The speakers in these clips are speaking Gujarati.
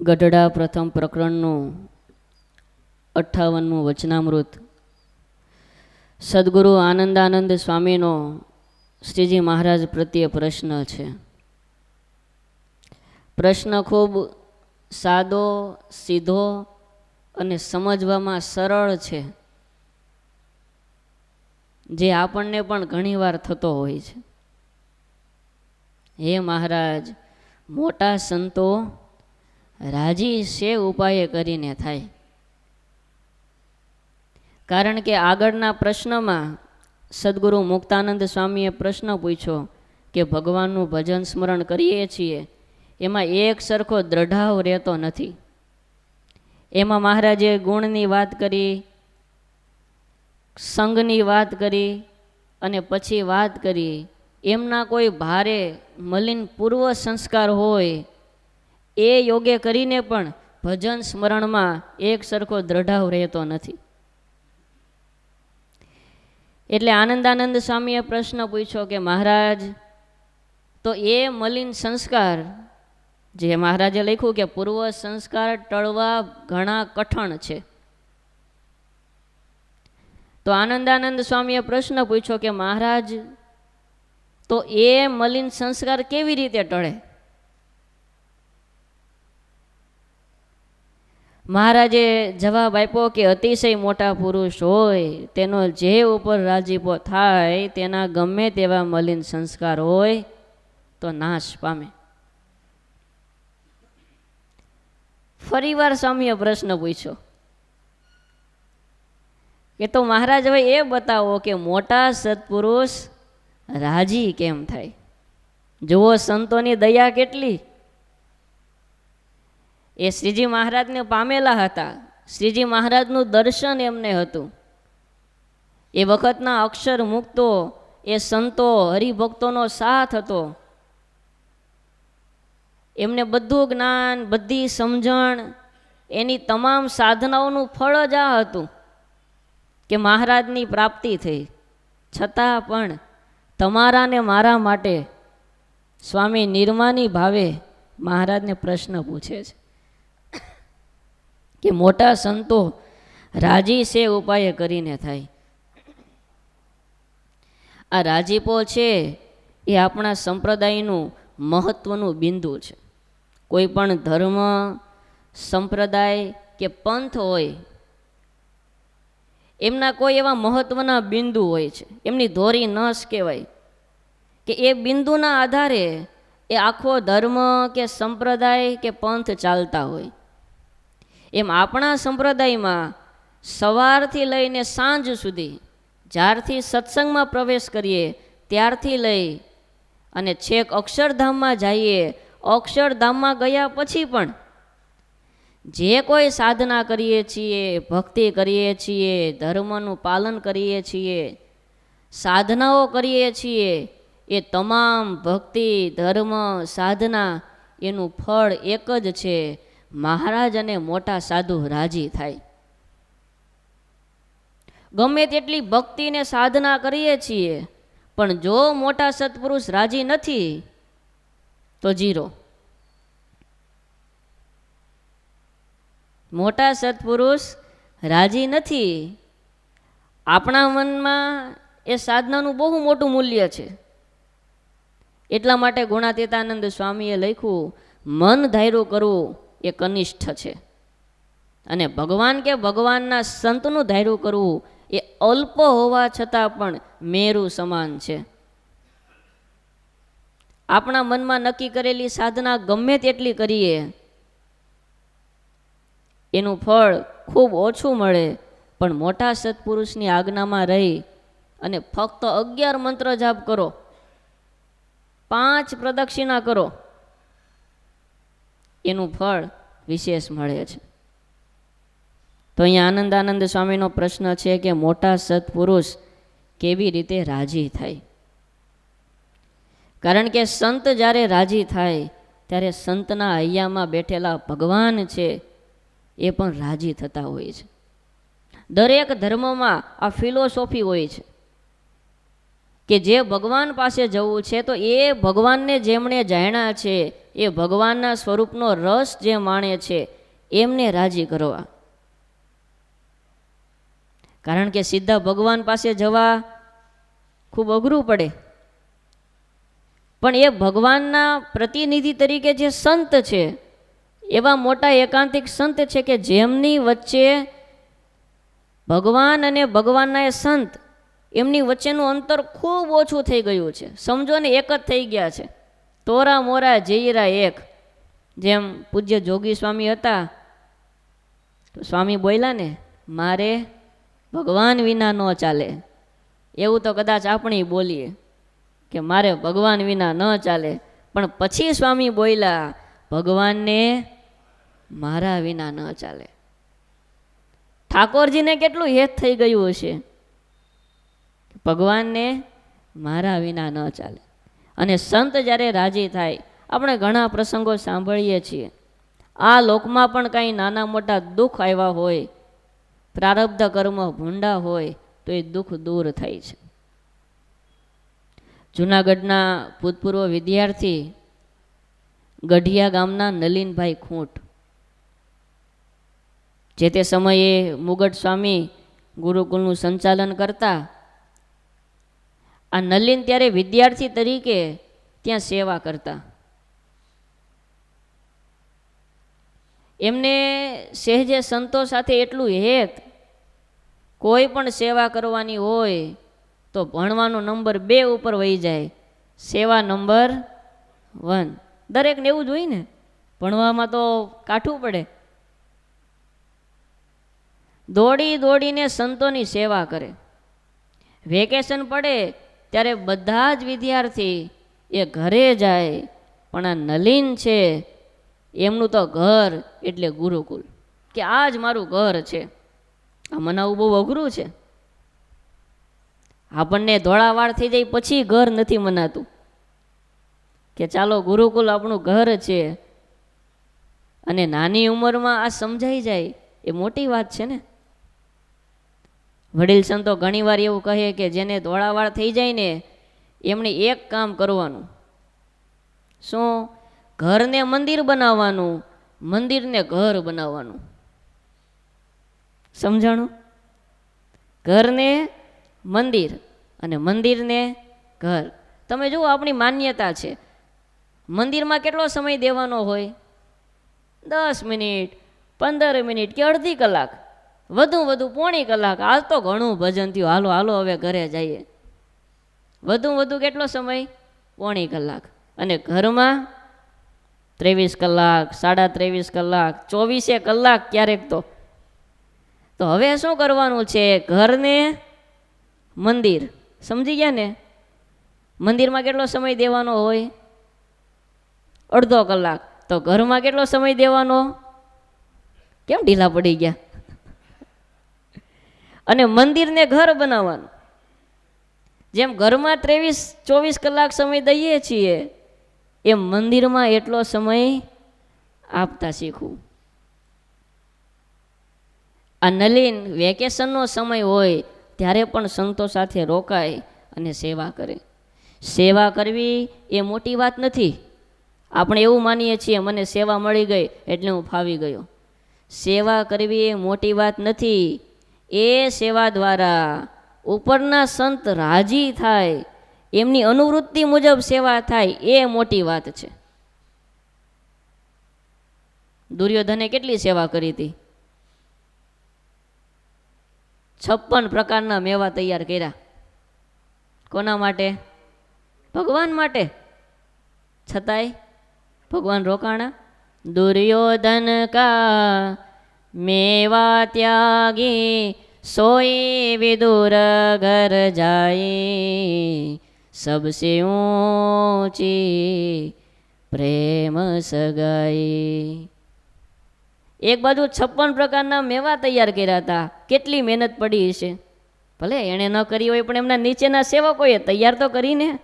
ગઢડા પ્રથમ પ્રકરણનું 58મું વચનામૃત. સદગુરુ આનંદાનંદ સ્વામીનો શ્રીજી મહારાજ પ્રત્યે પ્રશ્ન છે. પ્રશ્ન ખૂબ સાદો, સીધો અને સમજવામાં સરળ છે, જે આપણને પણ ઘણીવાર થતો હોય છે. હે મહારાજ, મોટા સંતો રાજી શે ઉપાય કરીને થાય. કારણ કે આગળના પ્રશ્નમાં સદગુરુ મુક્તાનંદ સ્વામીએ પ્રશ્ન પૂછ્યો કે ભગવાનનું ભજન સ્મરણ કરીએ છીએ, એમાં એક સરખો દ્રઢાવ રહેતો નથી. એમાં મહારાજે ગુણની વાત કરી, સંગની વાત કરી અને પછી વાત કરી એમના કોઈ ભારે મલિન પૂર્વ સંસ્કાર હોય એ યોગે કરીને પણ ભજન સ્મરણમાં એક સરખો દ્રઢાવ રહેતો નથી. એટલે આનંદાનંદ સ્વામીએ પ્રશ્ન પૂછ્યો કે મહારાજ, તો એ મલિન સંસ્કાર, જે મહારાજે લખ્યું કે પૂર્વ સંસ્કાર ટળવા ઘણા કઠણ છે, તો આનંદાનંદ સ્વામીએ પ્રશ્ન પૂછ્યો કે મહારાજ, તો એ મલિન સંસ્કાર કેવી રીતે ટળે? મહારાજે જવાબ આપ્યો કે અતિશય મોટા પુરુષ હોય તેનો જે ઉપર રાજીપો થાય તેના ગમે તેવા મલિન સંસ્કાર હોય તો નાશ પામે. ફરીવાર સ્વામીએ પ્રશ્ન પૂછ્યો કે તો મહારાજ હવે એ બતાવો કે મોટા સત્પુરુષ રાજી કેમ થાય? જુઓ સંતોની દયા કેટલી. એ શ્રીજી મહારાજને પામેલા હતા, શ્રીજી મહારાજનું દર્શન એમને હતું. એ વખતના અક્ષર મુક્તો, એ સંતો હરિભક્તોનો સાથ હતો. એમને બધું જ્ઞાન, બધી સમજણ, એની તમામ સાધનાઓનું ફળ જ આ હતું કે મહારાજની પ્રાપ્તિ થઈ. છતાં પણ તમારા ને મારા માટે સ્વામી નિર્માની ભાવે મહારાજને પ્રશ્ન પૂછે છે કે મોટા સંતો રાજી શે ઉપાય કરીને થાય. આ રાજીપો છે એ આપણા સંપ્રદાયનું મહત્વનું બિંદુ છે. કોઈ પણ ધર્મ, સંપ્રદાય કે પંથ હોય, એમના કોઈ એવા મહત્વના બિંદુ હોય છે, એમની ધોરી નસ કહેવાય, કે એ બિંદુના આધારે એ આખો ધર્મ કે સંપ્રદાય કે પંથ ચાલતા હોય. એમ આપણા સંપ્રદાયમાં સવારથી લઈને સાંજ સુધી, જ્યારથી સત્સંગમાં પ્રવેશ કરીએ ત્યારથી લઈ અને છેક અક્ષરધામમાં જઈએ, અક્ષરધામમાં ગયા પછી પણ જે કોઈ સાધના કરીએ છીએ, ભક્તિ કરીએ છીએ, ધર્મનું પાલન કરીએ છીએ, સાધનાઓ કરીએ છીએ, એ તમામ ભક્તિ, ધર્મ, સાધના એનું ફળ એક જ છે, મહારાજ અને મોટા સાધુ રાજી થાય. ગમે તેટલી ભક્તિ ને સાધના કરીએ છીએ, પણ જો મોટા સત્પુરુષ રાજી નથી તો જીરો. મોટા સત્પુરુષ રાજી નથી. આપણા મનમાં એ સાધનાનું બહુ મોટું મૂલ્ય છે. એટલા માટે ગુણાતીતાનંદ સ્વામીએ લખ્યું, મન ધાર્યું કરવું એ કનિષ્ઠ છે, અને ભગવાન કે ભગવાનના સંતનું ધાર્યું કરવું એ અલ્પ હોવા છતાં પણ મેરુ સમાન છે. આપણા મનમાં નક્કી કરેલી સાધના ગમે તેટલી કરીએ, એનું ફળ ખૂબ ઓછું મળે. પણ મોટા સત્પુરુષની આજ્ઞામાં રહી અને ફક્ત 11 મંત્ર જાપ કરો, 5 પ્રદક્ષિણા કરો, એનું ફળ વિશેષ મળે છે. તો અહીંયા આનંદાનંદ સ્વામીનો પ્રશ્ન છે કે મોટા સત્પુરુષ કેવી રીતે રાજી થાય? કારણ કે સંત જ્યારે રાજી થાય ત્યારે સંતના હૈયામાં બેઠેલા ભગવાન છે એ પણ રાજી થતા હોય છે. દરેક ધર્મમાં આ ફિલોસોફી હોય છે કે જે ભગવાન પાસે જવું છે તો એ ભગવાનને જેમણે જાણ્યા છે, એ ભગવાનના સ્વરૂપનો રસ જે માણે છે એમને રાજી કરવા. કારણ કે સીધા ભગવાન પાસે જવા ખૂબ અઘરું પડે, પણ એ ભગવાનના પ્રતિનિધિ તરીકે જે સંત છે, એવા મોટા એકાંતિક સંત છે કે જેમની વચ્ચે ભગવાન અને ભગવાનના એ સંત, એમની વચ્ચેનું અંતર ખૂબ ઓછું થઈ ગયું છે. સમજો ને, એક જ થઈ ગયા છે. તોરા મોરા જઈરા એક. જેમ પૂજ્ય જોગી સ્વામી હતા, તો સ્વામી બોલ્યા ને, મારે ભગવાન વિના ન ચાલે. એવું તો કદાચ આપણે બોલીએ કે મારે ભગવાન વિના ન ચાલે, પણ પછી સ્વામી બોલ્યા, ભગવાનને મારા વિના ન ચાલે. ઠાકોરજીને કેટલું હેત થઈ ગયું હશે, ભગવાનને મારા વિના ન ચાલે. અને સંત જ્યારે રાજી થાય, આપણે ઘણા પ્રસંગો સાંભળીએ છીએ, આ લોકમાં પણ કાંઈ નાના મોટા દુઃખ આવ્યા હોય, પ્રારબ્ધ કર્મ ભૂંડા હોય, તો એ દુઃખ દૂર થાય છે. જૂનાગઢના ભૂતપૂર્વ વિદ્યાર્થી ગઢિયા ગામના નલિનભાઈ ખૂંટ, જે તે સમયે મુગટ સ્વામી ગુરુકુલનું સંચાલન કરતા, આ નલિન ત્યારે વિદ્યાર્થી તરીકે ત્યાં સેવા કરતા. એમને સહેજે સંતો સાથે એટલું હેત, કોઈ પણ સેવા કરવાની હોય તો ભણવાનો નંબર 2 ઉપર વહી જાય, સેવા નંબર 1. દરેકને એવું જ હોય ને, ભણવામાં તો કાઠું પડે. દોડી દોડીને સંતોની સેવા કરે. વેકેશન પડે ત્યારે બધા જ વિદ્યાર્થી એ ઘરે જાય, પણ આ નલિન છે, એમનું તો ઘર એટલે ગુરુકુલ, કે આ જ મારું ઘર છે. આ મનાવવું બહુ અઘરું છે. આપણને ધોળાવાળ થઈ જાય પછી ઘર નથી મનાતું, કે ચાલો ગુરુકુલ આપણું ઘર છે. અને નાની ઉંમરમાં આ સમજાઈ જાય એ મોટી વાત છે ને. વડીલ સંતો ઘણીવાર એવું કહે કે જેને ધોળાવાળ થઈ જાય ને, એમણે એક કામ કરવાનું. શું? ઘરને મંદિર બનાવવાનું, મંદિરને ઘર બનાવવાનું. સમજાણું? ઘરને મંદિર અને મંદિરને ઘર. તમે જુઓ, આપણી માન્યતા છે, મંદિરમાં કેટલો સમય દેવાનો હોય? 10 મિનિટ, 15 મિનિટ કે અડધી કલાક, વધુ પોણી કલાક. આજ તો ઘણું ભજન થયું, હાલો હાલો હવે ઘરે જઈએ. વધુ કેટલો સમય? પોણી કલાક. અને ઘરમાં 23 કલાક, 23.5 કલાક, 24 કલાક ક્યારેક તો. તો હવે શું કરવાનું છે? ઘરને મંદિર. સમજી ગયા ને? મંદિરમાં કેટલો સમય દેવાનો હોય? અડધો કલાક. તો ઘરમાં કેટલો સમય દેવાનો? કેમ ઢીલા પડી ગયા? અને મંદિરને ઘર બનાવવાનું. જેમ ઘરમાં 23-24 કલાક સમય દઈએ છીએ, એમ મંદિરમાં એટલો સમય આપતા શીખવું. આ નલિન વેકેશનનો સમય હોય ત્યારે પણ સંતો સાથે રોકાય અને સેવા કરે. સેવા કરવી એ મોટી વાત નથી. આપણે એવું માનીએ છીએ, મને સેવા મળી ગઈ એટલે હું ફાવી ગયો. સેવા કરવી એ મોટી વાત નથી. એ સેવા દ્વારા ઉપરના સંત રાજી થાય, એમની અનુવૃત્તિ મુજબ સેવા થાય, એ મોટી વાત છે. દુર્યોધને કેટલી સેવા કરી હતી? 56 પ્રકારના મેવા તૈયાર કર્યા. કોના માટે? ભગવાન માટે. છતાંય ભગવાન રોકાણા. દુર્યોધન કા મેવા ત્યાગી, સોઈ વિદુર ઘર જાય, સબસે ઊંચી પ્રેમ સગાઈ. એક બાજુ 56 પ્રકારના મેવા તૈયાર કર્યા હતા. કેટલી મહેનત પડી હશે. ભલે એણે ન કરી હોય, પણ એમના નીચેના સેવકોએ તૈયાર તો કરીને.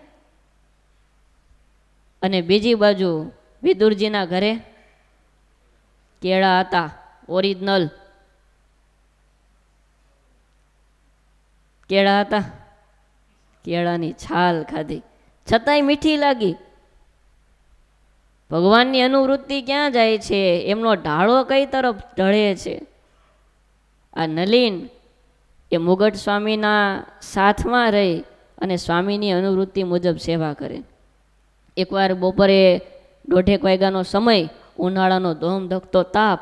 અને બીજી બાજુ વિદુરજીના ઘરે કેળા હતા, ઓરિજિનલ કેળા હતા. કેળાની છાલ ખાધી છતાંય મીઠી લાગી. ભગવાનની અનુવૃત્તિ ક્યાં જાય છે? એમનો ઢાળો કઈ તરફ ઢળે છે? આ નલિન એ મુગટ સ્વામીના સાથમાં રહી અને સ્વામીની અનુવૃત્તિ મુજબ સેવા કરે. એકવાર બપોરે 1:30 વાગ્યાનો સમય, ઉનાળાનો ધોમધખતો તાપ,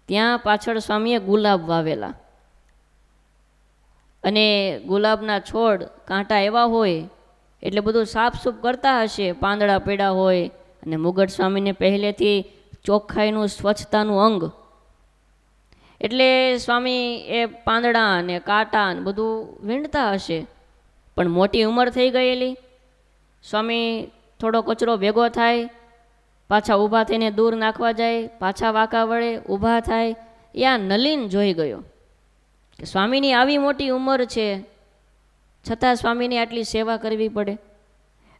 ત્યાં પાછળ સ્વામીએ ગુલાબ વાવેલા અને ગુલાબના છોડ કાંટા એવા હોય એટલે બધું સાફસૂફ કરતા હશે, પાંદડા પડ્યા હોય. અને મુગટ સ્વામીને પહેલેથી ચોખ્ખાઈનું, સ્વચ્છતાનું અંગ એટલે સ્વામી એ પાંદડા ને કાંટા ને બધું વીણતા હશે. પણ મોટી ઉંમર થઈ ગયેલી, સ્વામી થોડો કચરો ભેગો થાય, પાછા ઊભા થઈને દૂર નાખવા જાય, પાછા વાંકા વળે, ઊભા થાય. એ આ નલિન જોઈ ગયો કે સ્વામીની આવી મોટી ઉંમર છે છતાં સ્વામીની આટલી સેવા કરવી પડે.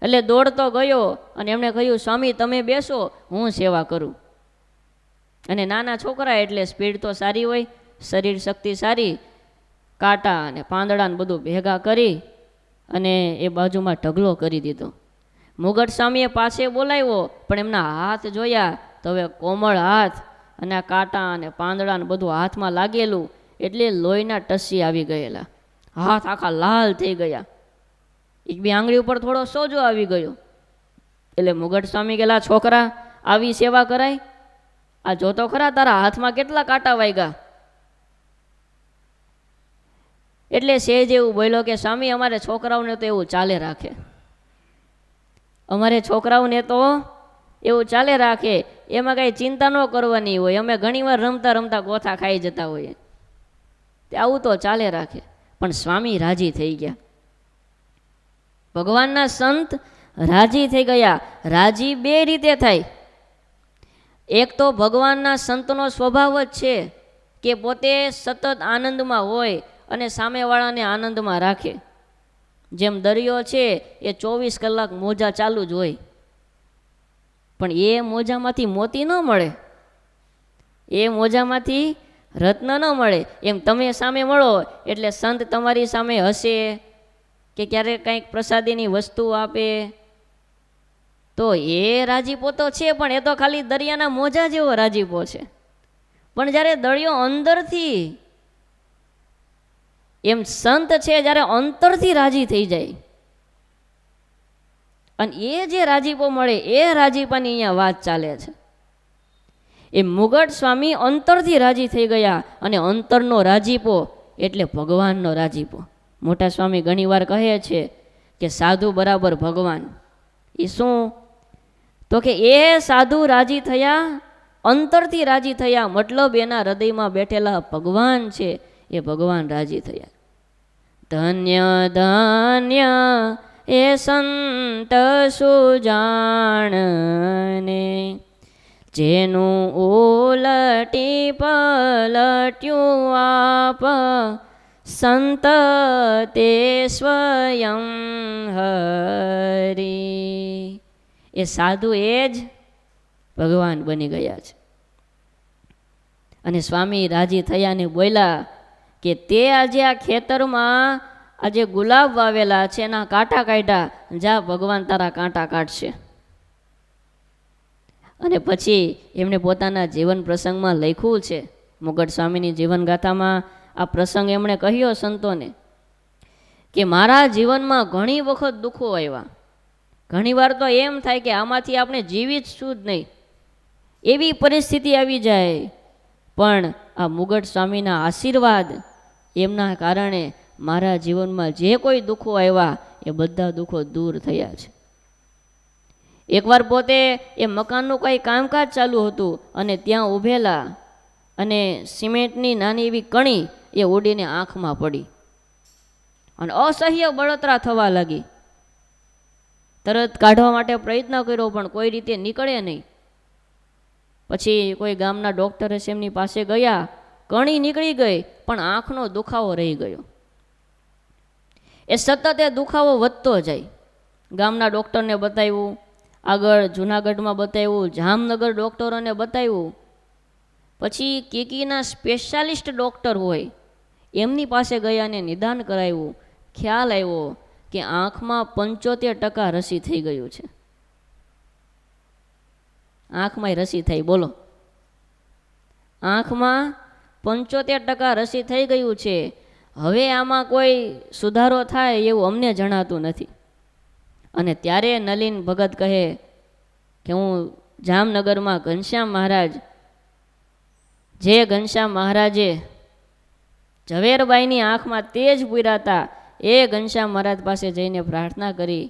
એટલે દોડતો ગયો અને એમણે કહ્યું, સ્વામી તમે બેસો, હું સેવા કરું. અને નાના છોકરા એટલે સ્પીડ તો સારી હોય, શરીર શક્તિ સારી. કાંટા અને પાંદડા ને બધું ભેગા કરી અને એ બાજુમાં ઢગલો કરી દીધો. મુગટ સ્વામીએ પાસે બોલાવ્યો, પણ એમના હાથ જોયા તો હવે કોમળ હાથ અને આ કાંટા અને પાંદડા ને બધું હાથમાં લાગેલું એટલે લોહીના ટસી આવી ગયેલા. હાથ આખા લાલ થઈ ગયા. એક બે આંગળી ઉપર થોડો સોજો આવી ગયો. એટલે મુગટ સ્વામી ગયેલા, છોકરા આવી સેવા કરાય? આ જોતો ખરા તારા હાથમાં કેટલા કાંટા વાગ્યા. એટલે સેજ એવું બોલ્યો કે સ્વામી અમારે છોકરાઓને તો એવું ચાલે રાખે, અમારે છોકરાઓને તો એવું ચાલે રાખે, એમાં કાંઈ ચિંતા ન કરવાની હોય. અમે ઘણીવાર રમતા રમતા ગોથા ખાઈ જતા હોઈએ, આવું તો ચાલે રાખે. પણ સ્વામી રાજી થઈ ગયા. ભગવાનના સંત રાજી થઈ ગયા. રાજી બે રીતે થાય. એક તો ભગવાનના સંતનો સ્વભાવ જ છે કે પોતે સતત આનંદમાં હોય અને સામેવાળાને આનંદમાં રાખે. જેમ દરિયો છે એ 24 કલાક મોજા ચાલુ જ હોય, પણ એ મોજામાંથી મોતી ન મળે, એ મોજામાંથી રત્ન ન મળે. એમ તમે સામે મળો એટલે સંત તમારી સામે હસે કે ક્યારેક કંઈક પ્રસાદીની વસ્તુ આપે તો એ રાજીપો તો છે, પણ એ તો ખાલી દરિયાના મોજા જેવો રાજીપો છે. પણ જ્યારે દરિયો અંદરથી, એમ સંત છે જ્યારે અંતરથી રાજી થઈ જાય અને એ જે રાજીપો મળે એ રાજીપાની અહીંયા વાત ચાલે છે. એ મુગટ સ્વામી અંતરથી રાજી થઈ ગયા અને અંતરનો રાજીપો એટલે ભગવાનનો રાજીપો. મોટા સ્વામી ઘણીવાર કહે છે કે સાધુ બરાબર ભગવાન. એ શું? તો કે એ સાધુ રાજી થયા, અંતરથી રાજી થયા, મતલબ એના હૃદયમાં બેઠેલા ભગવાન છે એ ભગવાન રાજી થયા. ધન્ય ધન્ય એ સંત સુજાણને, જેનું ઉલટી પલટ્યું આપ, સંત તે સ્વયં હરી. એ સાધુ એ જ ભગવાન બની ગયા છે. અને સ્વામી રાજી થયા ને બોલ્યા કે તે આજે આ ખેતરમાં આજે ગુલાબ વાવેલા છે એના કાંટા કાઢ્યા, જા ભગવાન તારા કાંટા કાઢશે. અને પછી એમણે પોતાના જીવન પ્રસંગમાં લખ્યું છે, મુગટ સ્વામીની જીવનગાથામાં આ પ્રસંગ એમણે કહ્યો સંતોને કે મારા જીવનમાં ઘણી વખત દુઃખો આવ્યા, ઘણીવાર તો એમ થાય કે આમાંથી આપણે જીવી જ શું જ નહીં, એવી પરિસ્થિતિ આવી જાય. પણ આ મુગટ સ્વામીના આશીર્વાદ એમના કારણે મારા જીવનમાં જે કોઈ દુઃખો આવ્યા એ બધા દુઃખો દૂર થયા છે. એકવાર પોતે એ મકાનનું કંઈ કામકાજ ચાલુ હતું અને ત્યાં ઊભેલા અને સિમેન્ટની નાની એવી કણી એ ઉડીને આંખમાં પડી અને અસહ્ય બળતરા થવા લાગી. તરત કાઢવા માટે પ્રયત્ન કર્યો પણ કોઈ રીતે નીકળે નહીં. પછી કોઈ ગામના ડૉક્ટર હશે એમની પાસે ગયા, કણી નીકળી ગઈ પણ આંખનો દુખાવો રહી ગયો. એ સતત એ દુખાવો વધતો જાય. ગામના ડૉક્ટરને બતાવ્યું, આગળ જુનાગઢમાં બતાવ્યું, જામનગર ડૉક્ટરોને બતાવ્યું, પછી કીકીના સ્પેશિયાલિસ્ટ ડૉક્ટર હોય એમની પાસે ગયા અને નિદાન કરાવ્યું. ખ્યાલ આવ્યો કે આંખમાં 75% રસી થઈ ગયું છે. આંખમાંય રસી થઈ, બોલો. આંખમાં 75% રસી થઈ ગયું છે. હવે આમાં કોઈ સુધારો થાય એવું અમને જણાતું નથી. અને ત્યારે નલિન ભગત કહે કે હું જામનગરમાં ઘનશ્યામ મહારાજ, જે ઘનશ્યામ મહારાજે ઝવેરબાઈની આંખમાં તેજ પૂર્યા હતા, એ ઘનશ્યામ મહારાજ પાસે જઈને પ્રાર્થના કરી.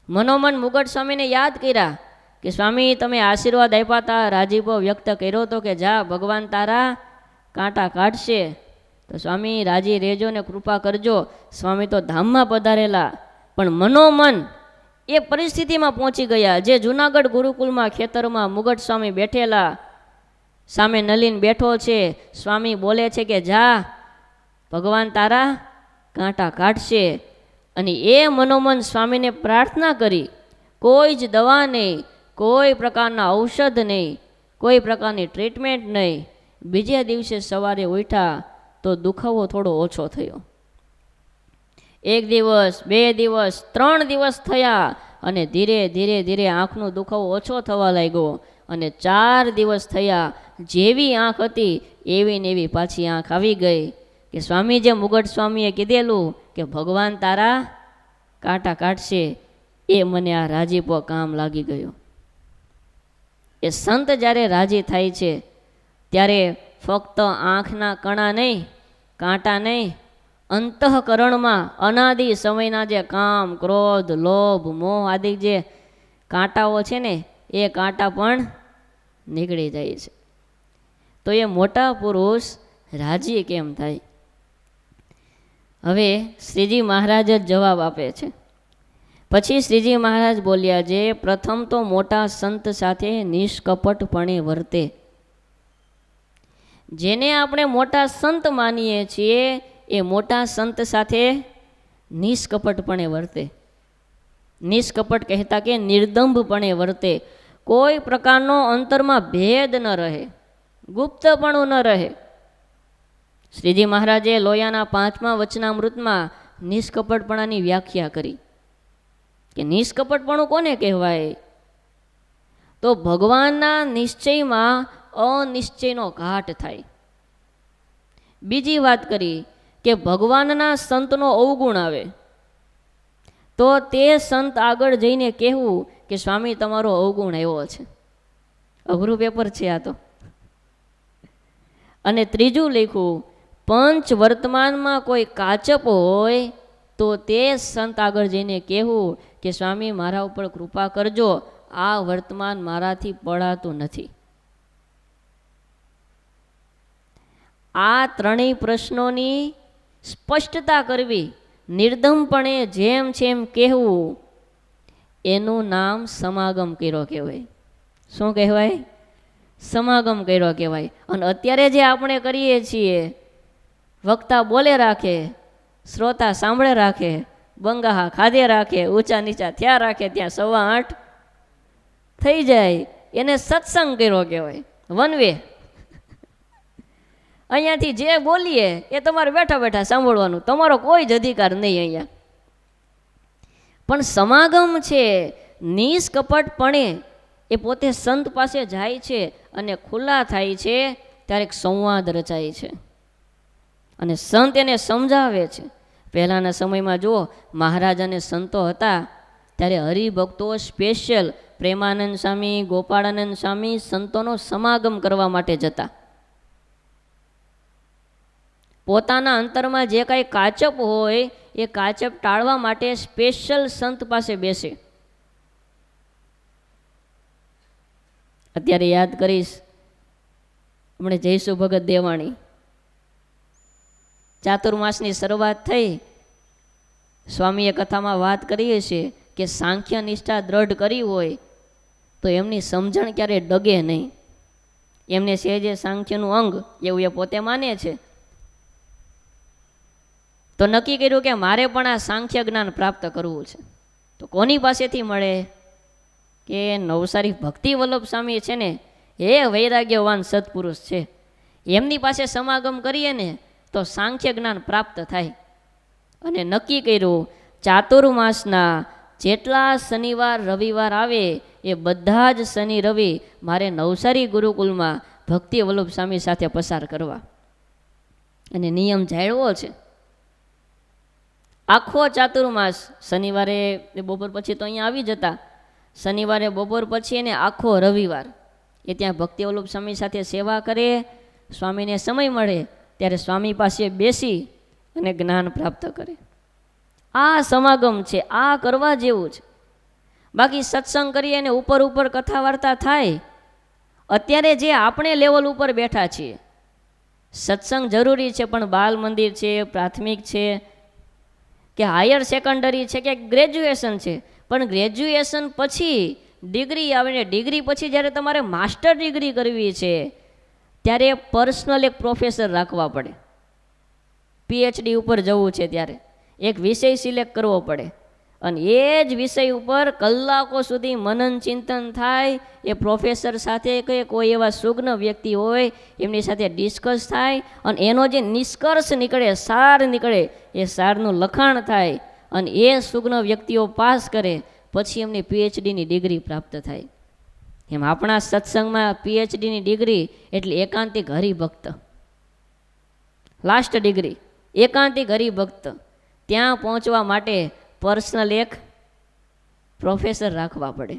મનોમન મુગટ સ્વામીને યાદ કર્યા કે સ્વામી તમે આશીર્વાદ આપ્યા હતા, રાજીપો વ્યક્ત કર્યો હતો કે જા ભગવાન તારા કાંટા કાઢશે, તો સ્વામી રાજી રહેજો ને કૃપા કરજો. સ્વામી તો ધામમાં પધારેલા, પણ મનોમન એ પરિસ્થિતિમાં પહોંચી ગયા જે જુનાગઢ ગુરુકુલમાં ખેતરમાં મુગટ સ્વામી બેઠેલા, સામે નલિન બેઠો છે, સ્વામી બોલે છે કે જા ભગવાન તારા કાંટા કાઢશે. અને એ મનોમન સ્વામીને પ્રાર્થના કરી. કોઈ જ દવા નહીં, કોઈ પ્રકારના ઔષધ નહીં, કોઈ પ્રકારની ટ્રીટમેન્ટ નહીં. બીજે દિવસે સવારે ઉઠ્યા તો દુખાવો થોડો ઓછો થયો. 1 દિવસ, 2 દિવસ, 3 દિવસ થયા અને ધીરે ધીરે ધીરે આંખનો દુખાવો ઓછો થવા લાગ્યો. અને 4 દિવસ થયા, જેવી આંખ હતી એવી ને એવી પાછી આંખ આવી ગઈ. કે સ્વામી જે મુગટ સ્વામીએ કીધેલું કે ભગવાન તારા કાંટા કાઢશે, એ મને આ રાજીપો કામ લાગી ગયો. એ સંત જ્યારે રાજી થાય છે ત્યારે ફક્ત આંખના કણા નહીં, કાંટા નહીં, અંતઃકરણમાં અનાદિ સમયના જે કામ, ક્રોધ, લોભ, મોહ આદિ જે કાંટાઓ છે ને, એ કાંટા પણ નીકળી જાય છે. તો એ મોટા પુરુષ રાજી કેમ થાય? હવે શ્રીજી મહારાજ જ જવાબ આપે છે. પછી શ્રીજી મહારાજ બોલ્યા છે, પ્રથમ તો મોટા સંત સાથે નિષ્કપટપણે વર્તે. જેને આપણે મોટા સંત માનીએ છીએ એ મોટા સંત સાથે નિષ્કપટપણે વર્તે. નિષ્કપટ કહેતા કે નિર્દંભપણે વર્તે. કોઈ પ્રકારનો અંતરમાં ભેદ ન રહે, ગુપ્તપણું ન રહે. શ્રીજી મહારાજે લોયાના 5મા વચનામૃતમાં નિષ્કપટપણાની વ્યાખ્યા કરી કે નિષ્કપટપણું કોને કહેવાય? તો ભગવાનના નિશ્ચયમાં અનિશ્ચયનો ઘાટ થાય. બીજી વાત કરી કે ભગવાનના સંતનો અવગુણ આવે તો તે સંત આગળ જઈને કહેવું કે સ્વામી તમારો અવગુણ આવ્યો છે. અઘરું પેપર છે આ તો. અને ત્રીજું લખ્યું, પંચ વર્તમાનમાં કોઈ કાચપ હોય તો તે સંત આગળ જઈને કહેવું કે સ્વામી મારા ઉપર કૃપા કરજો, આ વર્તમાન મારાથી પડાતું નથી. આ ત્રણેય પ્રશ્નોની સ્પષ્ટતા કરવી, નિર્દમપણે જેમ છે એમ કહેવું, એનું નામ સમાગમ કર્યો કહેવાય. શું કહેવાય? સમાગમ કર્યો કહેવાય. અને અત્યારે જે આપણે કરીએ છીએ, વક્તા બોલે રાખે, શ્રોતા સાંભળે રાખે, બંગાહા ખાધે રાખે, ઊંચા નીચા થયા રાખે, ત્યાં 8:15 થઈ જાય, એને સત્સંગ કર્યો કહેવાય. One way. અહીંયાથી જે બોલીએ એ તમારે બેઠા બેઠા સાંભળવાનું, તમારો કોઈ જ અધિકાર નહીં અહીંયા. પણ સમાગમ છે, નિષ્કપટપણે એ પોતે સંત પાસે જાય છે અને ખુલ્લા થાય છે, ત્યારે એક સંવાદ રચાય છે અને સંત એને સમજાવે છે. પહેલાંના સમયમાં જુઓ, મહારાજ અને સંતો હતા ત્યારે હરિભક્તો સ્પેશિયલ પ્રેમાનંદ સ્વામી, ગોપાળાનંદ સ્વામી સંતોનો સમાગમ કરવા માટે જતા. પોતાના અંતરમાં જે કાંઈ કાચપ હોય એ કાચપ ટાળવા માટે સ્પેશિયલ સંત પાસે બેસે. અત્યારે યાદ કરીશ, હમણાં જયસુ ભગત દેવાણી, ચાતુર્માસની શરૂઆત થઈ, સ્વામીએ કથામાં વાત કરીએ છીએ કે સાંખ્ય નિષ્ઠા દ્રઢ કરી હોય તો એમની સમજણ ક્યારે ડગે નહીં. એમને સહેજે સાંખ્યનું અંગ એવું એ પોતે માને છે. તો નક્કી કર્યું કે મારે પણ આ સાંખ્ય જ્ઞાન પ્રાપ્ત કરવું છે. તો કોની પાસેથી મળે? કે નવસારી ભક્તિ વલ્લભ સ્વામી છે ને એ વૈરાગ્યવાન સત્પુરુષ છે, એમની પાસે સમાગમ કરીએ ને તો સાંખ્ય જ્ઞાન પ્રાપ્ત થાય. અને નક્કી કર્યું ચાતુર્માસના જેટલા શનિવાર રવિવાર આવે એ બધા જ શનિ રવિ મારે નવસારી ગુરુકુલમાં ભક્તિ વલ્લભ સ્વામી સાથે પસાર કરવા. અને નિયમ જાળવો છે. આખો ચાતુર્માસ શનિવારે બપોર પછી તો અહીંયા આવી જતા, શનિવારે બપોર પછી એને આખો રવિવાર એ ત્યાં ભક્તિ વલ્લભ સ્વામી સાથે સેવા કરે. સ્વામીને સમય મળે ત્યારે સ્વામી પાસે બેસી અને જ્ઞાન પ્રાપ્ત કરે. આ સમાગમ છે, આ કરવા જેવું છે. બાકી સત્સંગ કરીએ અને ઉપર ઉપર કથા વાર્તા થાય. અત્યારે જે આપણે લેવલ ઉપર બેઠા છીએ, સત્સંગ જરૂરી છે, પણ બાલ મંદિર છે, પ્રાથમિક છે કે હાયર સેકન્ડરી છે કે ગ્રેજ્યુએશન છે, પણ ગ્રેજ્યુએશન પછી ડિગ્રી આવે ને ડિગ્રી પછી જ્યારે તમારે માસ્ટર ડિગ્રી કરવી છે ત્યારે પર્સનલ એક પ્રોફેસર રાખવા પડે. પીએચડી ઉપર જવું છે ત્યારે એક વિષય સિલેક્ટ કરવો પડે અને એ જ વિષય ઉપર કલાકો સુધી મનન ચિંતન થાય. એ પ્રોફેસર સાથે કોઈ એવા સુજ્ઞ વ્યક્તિ હોય એમની સાથે ડિસ્કસ થાય અને એનો જે નિષ્કર્ષ નીકળે, સાર નીકળે, એ સારનું લખાણ થાય અને એ સુજ્ઞ વ્યક્તિઓ પાસ કરે પછી એમની પીએચડીની ડિગ્રી પ્રાપ્ત થાય. એમ આપણા સત્સંગમાં પીએચડીની ડિગ્રી એટલે એકાંતિક હરિભક્ત, લાસ્ટ ડિગ્રી એકાંતિક હરિભક્ત. ત્યાં પહોંચવા માટે પર્સનલ એક પ્રોફેસર રાખવા પડે.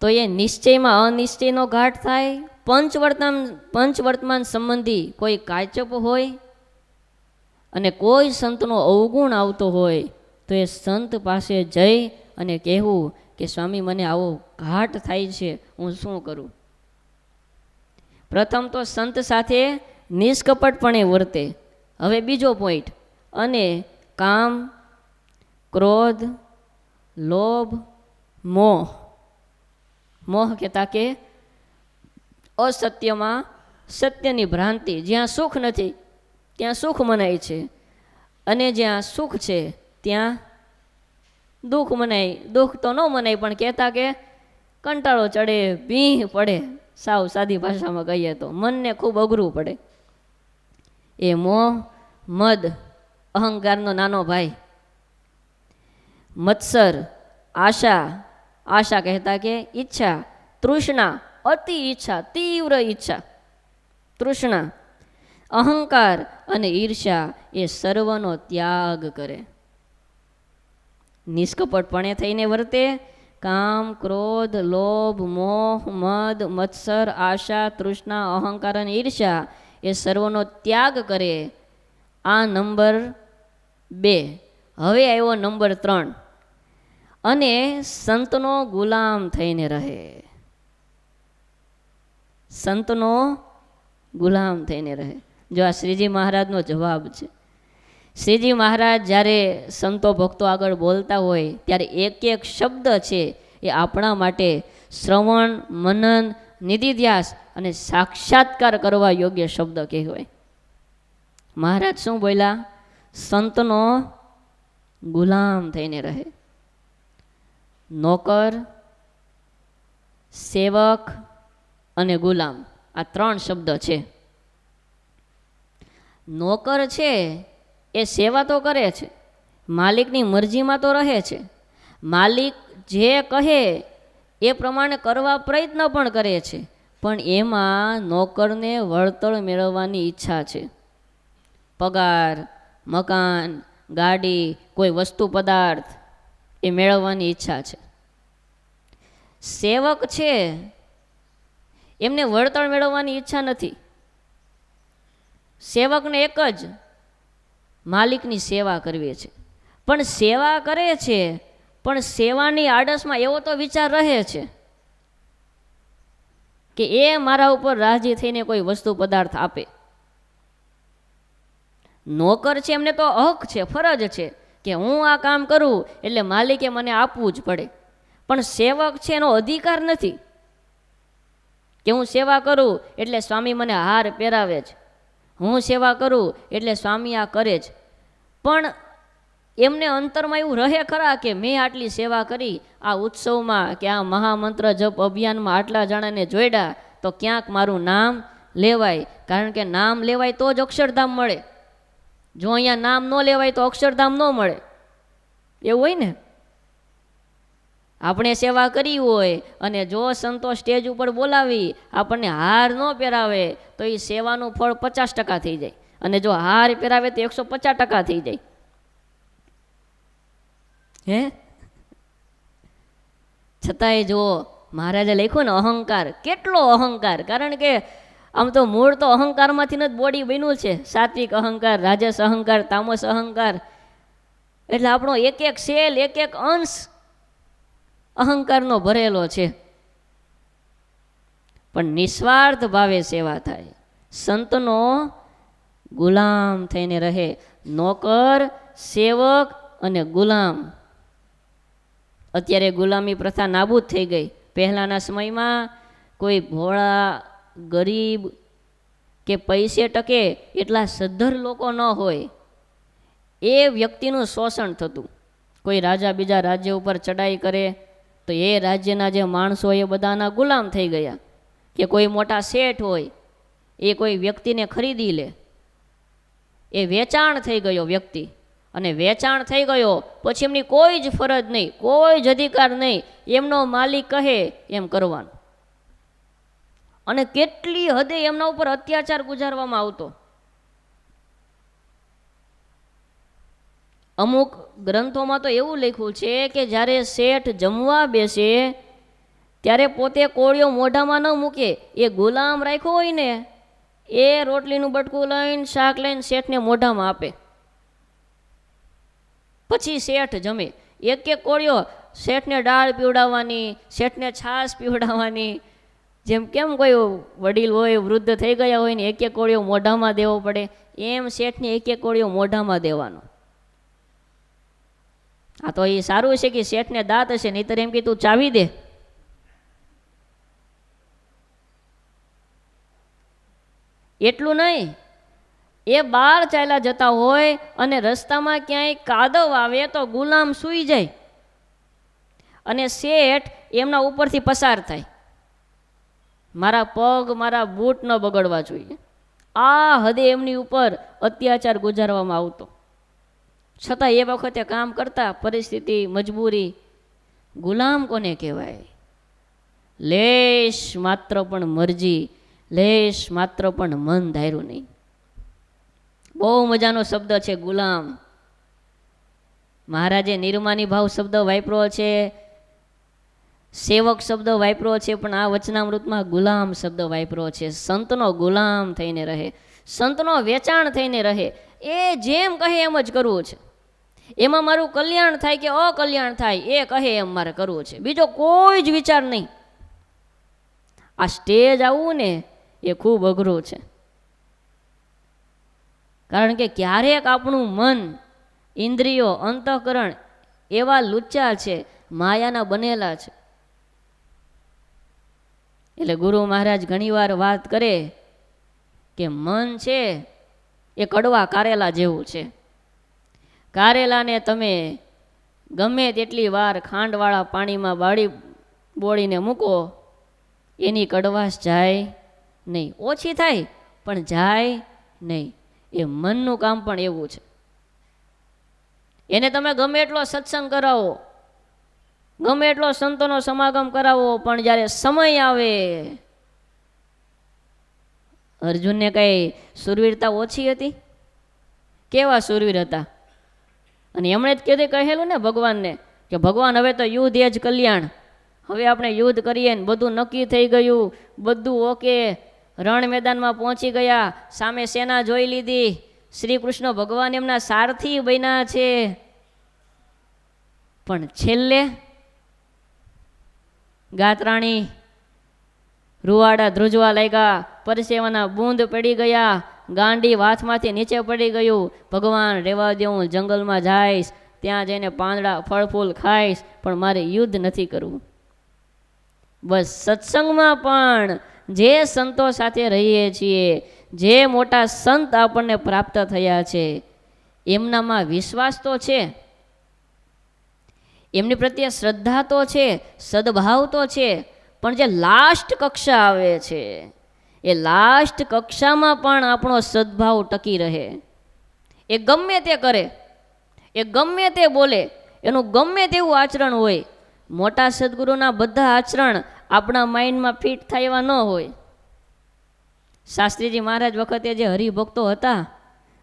તો એ નિશ્ચયમાં અનિશ્ચયનો ઘાટ થાય. પંચવર્તમાન સંબંધી કોઈ કાચપ હોય અને કોઈ સંતનો અવગુણ આવતો હોય તો એ સંત પાસે જઈ અને કહેવું કે સ્વામી મને આવો ઘાટ થાય છે, હું શું કરું? પ્રથમ તો સંત સાથે નિષ્કપટપણે વર્તે. હવે બીજો પોઈન્ટ, અને કામ, ક્રોધ, લોભ, મોહ. મોહ કહેતા કે અસત્યમાં સત્યની ભ્રાંતિ. જ્યાં સુખ નથી ત્યાં સુખ મનાય છે અને જ્યાં સુખ છે ત્યાં દુઃખ મનાય. દુઃખ તો ન મનાય પણ કહેતા કે કંટાળો ચડે, ભીહ પડે. સાવ સાદી ભાષામાં કહીએ તો મનને ખૂબ અઘરું પડે. એ મોહ, મદ, અહંકારનો નાનો ભાઈ. મત્સર, આશા. આશા કહેતા કે ઈચ્છા, તૃષ્ણા, અતિ ઈચ્છા, તીવ્ર ઈચ્છા, તૃષ્ણા. અહંકાર અને ઈર્ષ્યા એ સર્વનો ત્યાગ કરે. નિષ્કપટપણે થઈને વર્તે. કામ, ક્રોધ, લોભ, મોહ, મદ, મત્સર, આશા, તૃષ્ણા, અહંકાર અને ઈર્ષ્યા એ સર્વનો ત્યાગ કરે. આ નંબર 2. હવે આવ્યો નંબર 3. અને સંતનો ગુલામ થઈને રહે. સંતનો ગુલામ થઈને રહે. જો આ શ્રીજી મહારાજનો જવાબ છે. શ્રીજી મહારાજ જ્યારે સંતો ભક્તો આગળ બોલતા હોય ત્યારે એક એક શબ્દ છે એ આપણા માટે શ્રવણ, મનન, નિધિધ્યાસ અને સાક્ષાત્કાર કરવા યોગ્ય શબ્દ કહેવાય. મહારાજ શું બોલ્યા? સંતનો ગુલામ થઈને રહે. નોકર, સેવક અને ગુલામ, આ 3 શબ્દ છે. નોકર છે એ સેવા તો કરે છે, માલિકની મરજીમાં તો રહે છે, માલિક જે કહે એ પ્રમાણે કરવા પ્રયત્ન પણ કરે છે, પણ એમાં નોકરને વળતર મેળવવાની ઈચ્છા છે. પગાર, મકાન, ગાડી, કોઈ વસ્તુ પદાર્થ એ મેળવવાની ઈચ્છા છે. સેવક છે એમને વળતર મેળવવાની ઈચ્છા નથી. સેવકને એક જ માલિકની સેવા કરવી છે. પણ સેવા કરે છે પણ સેવાની આડસમાં એવો તો વિચાર રહે છે કે એ મારા ઉપર રાજી થઈને કોઈ વસ્તુ પદાર્થ આપે. નોકર છે એમને તો હક છે, ફરજ છે કે હું આ કામ કરું એટલે માલિકે મને આપવું જ પડે. પણ સેવક છે એનો અધિકાર નથી કે હું સેવા કરું એટલે સ્વામી મને હાર પહેરાવે જ, હું સેવા કરું એટલે સ્વામી આ કરે જ. પણ એમને અંતરમાં એવું રહે ખરા કે મેં આટલી સેવા કરી, આ ઉત્સવમાં કે આ મહામંત્ર જપ અભિયાનમાં આટલા જણાને જોડ્યા, તો ક્યાંક મારું નામ લેવાય. કારણ કે નામ લેવાય તો જ અક્ષરધામ મળે. જો અહીંયા નામ ન લેવાય તો અક્ષરધામ ન મળે. એવું હોય ને. આપણે સેવા કરી હોય અને જો સંતો સ્ટેજ ઉપર બોલાવી આપણને હાર ન પહેરાવે તો એ સેવાનું ફળ 50% થઈ જાય, અને જો હાર પહેરાવે તો 150% થઈ જાય. હે છતાંય જો મહારાજે લખ્યું ને અહંકાર, કેટલો અહંકાર. કારણ કે આમ તો મૂળ તો અહંકારમાંથી જ બોડી બન્યું છે. સાત્વિક અહંકાર, રાજસ અહંકાર, તામસ અહંકાર. એટલે આપણો એક એક સેલ, એક એક અંશ અહંકારનો ભરેલો છે. પણ નિસ્વાર્થ ભાવે સેવા થાય, સંતનો ગુલામ થઈને રહે. નોકર, સેવક અને ગુલામ. અત્યારે ગુલામી પ્રથા નાબૂદ થઈ ગઈ. પહેલાંના સમયમાં કોઈ ભોળા, ગરીબ કે પૈસે ટકે એટલા સદ્ધર લોકો ન હોય, એ વ્યક્તિનું શોષણ થતું. કોઈ રાજા બીજા રાજ્ય ઉપર ચડાઈ કરે તો એ રાજ્યના જે માણસો એ બધાના ગુલામ થઈ ગયા. કે કોઈ મોટા શેઠ હોય, એ કોઈ વ્યક્તિને ખરીદી લે, એ વેચાણ થઈ ગયો વ્યક્તિ. અને વેચાણ થઈ ગયો પછી એમની કોઈ જ ફરજ નહીં, કોઈ જ અધિકાર નહીં, એમનો માલિક કહે એમ કરવાનું. અને કેટલી હદે એમના ઉપર અત્યાચાર ગુજારવામાં આવતો. અમુક ગ્રંથોમાં તો એવું લખ્યું છે કે જ્યારે શેઠ જમવા બેસે ત્યારે પોતે કોળિયો મોઢામાં ન મૂકે, એ ગુલામ રાખ્યો હોય ને એ રોટલીનું બટકું લઈને, શાક લઈને શેઠને મોઢામાં આપે, પછી શેઠ જમે. એક એક કોળિયો શેઠને દાળ પીવડાવવાની, શેઠને છાશ પીવડાવવાની. જેમ કેમ કોઈ વડીલ હોય, વૃદ્ધ થઈ ગયા હોય ને એક એક કોળિયો મોઢામાં દેવો પડે, એમ શેઠને એક એક કોળિયો મોઢામાં દેવાનો. આ તો એ સારું છે કે શેઠને દાંત હશે, નહીતર એમ કે તું ચાવી દે. એટલું નહીં, એ બહાર ચાલ્યા જતા હોય અને રસ્તામાં ક્યાંય કાદવ આવે તો ગુલામ સૂઈ જાય અને શેઠ એમના ઉપરથી પસાર થાય. મારા પગ, મારા બૂટ ન બગડવા જોઈએ. આ હદે એમની ઉપર અત્યાચાર ગુજારવામાં આવતો. છતાં એ વખતે કામ કરતા. પરિસ્થિતિ, મજબૂરી. ગુલામ કોને કહેવાય? લેશ માત્ર પણ મરજી, લેશ માત્ર પણ મન ધાર્યું નહીં. બહુ મજાનો શબ્દ છે ગુલામ. મહારાજે નિર્માની ભાવ શબ્દ વાપર્યો છે, સેવક શબ્દ વાપર્યો છે, પણ આ વચનામૃતમાં ગુલામ શબ્દ વાપર્યો છે. સંતનો ગુલામ થઈને રહે, સંતનો વેચાણ થઈને રહે. એ જેમ કહે એમ જ કરવું છે. એમાં મારું કલ્યાણ થાય કે અકલ્યાણ થાય, એ કહે એમ મારે કરવું છે, બીજો કોઈ જ વિચાર નહીં. આ સ્ટેજ આવવું ને એ ખૂબ અઘરું છે. કારણ કે ક્યારેક આપણું મન, ઇન્દ્રિયો, અંતઃકરણ એવા લુચ્ચા છે, માયાના બનેલા છે. એટલે ગુરુ મહારાજ ઘણીવાર વાત કરે કે મન છે એ કડવા કારેલા જેવું છે. કારેલાને તમે ગમે તેટલી વાર ખાંડવાળા પાણીમાં બોળીને મૂકો, એની કડવાશ જાય નહીં. ઓછી થાય પણ જાય નહીં. એ મનનું કામ પણ એવું છે. એને તમે ગમે એટલો સત્સંગ કરાવો, ગમે એટલો સંતોનો સમાગમ કરાવો, પણ જ્યારે સમય આવે, અર્જુનને કઈ સુરવીરતા ઓછી હતી? કેવા સુરવીર હતા. અને એમણે જ કહેલું ને ભગવાનને કે ભગવાન હવે તો યુદ્ધ એ જ કલ્યાણ, હવે આપણે યુદ્ધ કરીએ ને બધું નક્કી થઈ ગયું, બધું ઓકે, રણ મેદાનમાં પહોંચી ગયા, સામે સેના જોઈ લીધી, શ્રી કૃષ્ણ ભગવાન એમના સારથી બન્યા છે. પણ છેલ્લે ગાત્રાણી રૂવાડા ધ્રુજવા લાગ્યા, પરસેવાના બૂંદ પડી ગયા, ગાંડી હાથમાંથી નીચે પડી ગયું. ભગવાન રેવા દે, હું જંગલમાં જઈશ, ત્યાં જઈને પાંદડા ફળ ફૂલ ખાઈશ, પણ મારે યુદ્ધ નથી કરવું. બસ સત્સંગમાં પણ જે સંતો સાથે રહીએ છીએ, જે મોટા સંત આપણને પ્રાપ્ત થયા છે, એમનામાં વિશ્વાસ તો છે, એમની પ્રત્યે શ્રદ્ધા તો છે, સદભાવ તો છે, પણ જે લાસ્ટ કક્ષા આવે છે એ લાસ્ટ કક્ષામાં પણ આપણો સદભાવ ટકી રહે. એ ગમે તે કરે, એ ગમે તે બોલે, એનું ગમે તેવું આચરણ હોય, મોટા સદગુરુના બધા આચરણ આપણા માઇન્ડમાં ફિટ થાય એવા ન હોય. શાસ્ત્રીજી મહારાજ વખતે જે હરિભક્તો હતા,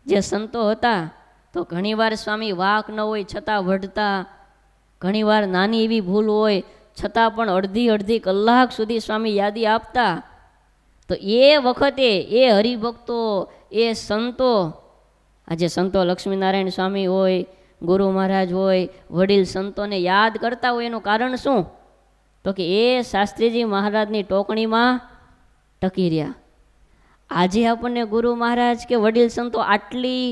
જે સંતો હતા, તો ઘણીવાર સ્વામી વાક ન હોય છતાં વઢતા, ઘણીવાર નાની એવી ભૂલ હોય છતાં પણ અડધી કલાક સુધી સ્વામી યાદી આપતા. તો એ વખતે એ હરિભક્તો, એ સંતો, આજે સંતો લક્ષ્મીનારાયણ સ્વામી હોય, ગુરુ મહારાજ હોય, વડીલ સંતોને યાદ કરતા હોય એનું કારણ શું? તો કે એ શાસ્ત્રીજી મહારાજની ટોકણીમાં ટકી રહ્યા. આજે આપણને ગુરુ મહારાજ કે વડીલ સંતો આટલી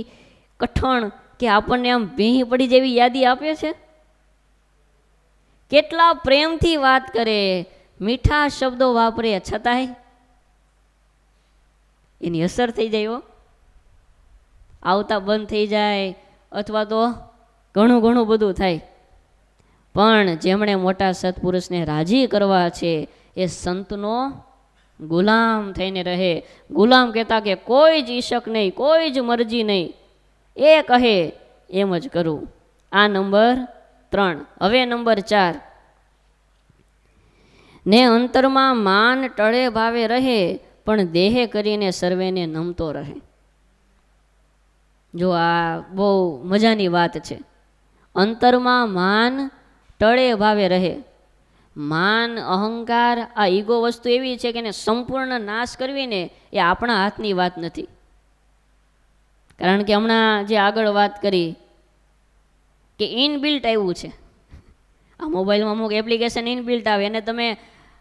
કઠણ કે આપણને આમ ભીંહ પડી જેવી યાદી આપે છે. કેટલા પ્રેમથી વાત કરે, મીઠા શબ્દો વાપરે, છતાંય એની અસર થઈ જાય. આવતા બંધ થઈ જાય અથવા તો ઘણું બધું થાય. પણ જેમણે મોટા સત્પુરુષને રાજી કરવા છે એ સંતનો ગુલામ થઈને રહે. ગુલામ કહેતા કે કોઈ જ ઈશક નહીં, કોઈ જ મરજી નહીં, એ કહે એમ જ કરું. આ નંબર 3. હવે નંબર 4, ને અંતરમાં માન ટળે ભાવે રહે, પણ દેહે કરીને સર્વેને નમતો રહે. જો આ બહુ મજાની વાત છે. અંતરમાં માન ટળે ભાવે રહે. માન, અહંકાર, આ ઈગો વસ્તુ એવી છે કે એને સંપૂર્ણ નાશ કરવીને એ આપણા હાથની વાત નથી. કારણ કે હમણાં જે આગળ વાત કરી કે ઇનબિલ્ટ આવ્યું છે, આ મોબાઈલમાં અમુક એપ્લિકેશન ઇનબિલ્ટ આવે, એને તમે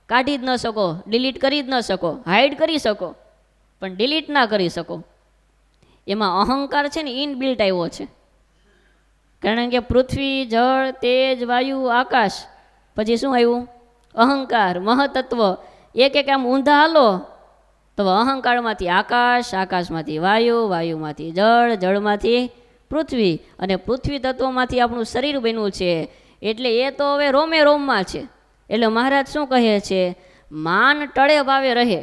કાઢી જ ન શકો, ડિલીટ કરી જ ન શકો, હાઇડ કરી શકો પણ ડિલીટ ના કરી શકો. એમાં અહંકાર છે ને ઇનબિલ્ટ આવ્યો છે. કારણ કે પૃથ્વી, જળ, તેજ, વાયુ, આકાશ, પછી શું આવ્યું? અહંકાર, મહતત્વ. એક આમ ઊંધા હાલો તો અહંકારમાંથી આકાશ, આકાશમાંથી વાયુ, વાયુમાંથી જળ, જળમાંથી પૃથ્વી, અને પૃથ્વી તત્વમાંથી આપણું શરીર બન્યું છે. એટલે એ તો હવે રોમે રોમમાં છે. એટલે મહારાજ શું કહે છે? માન ટળે ભાવે રહે.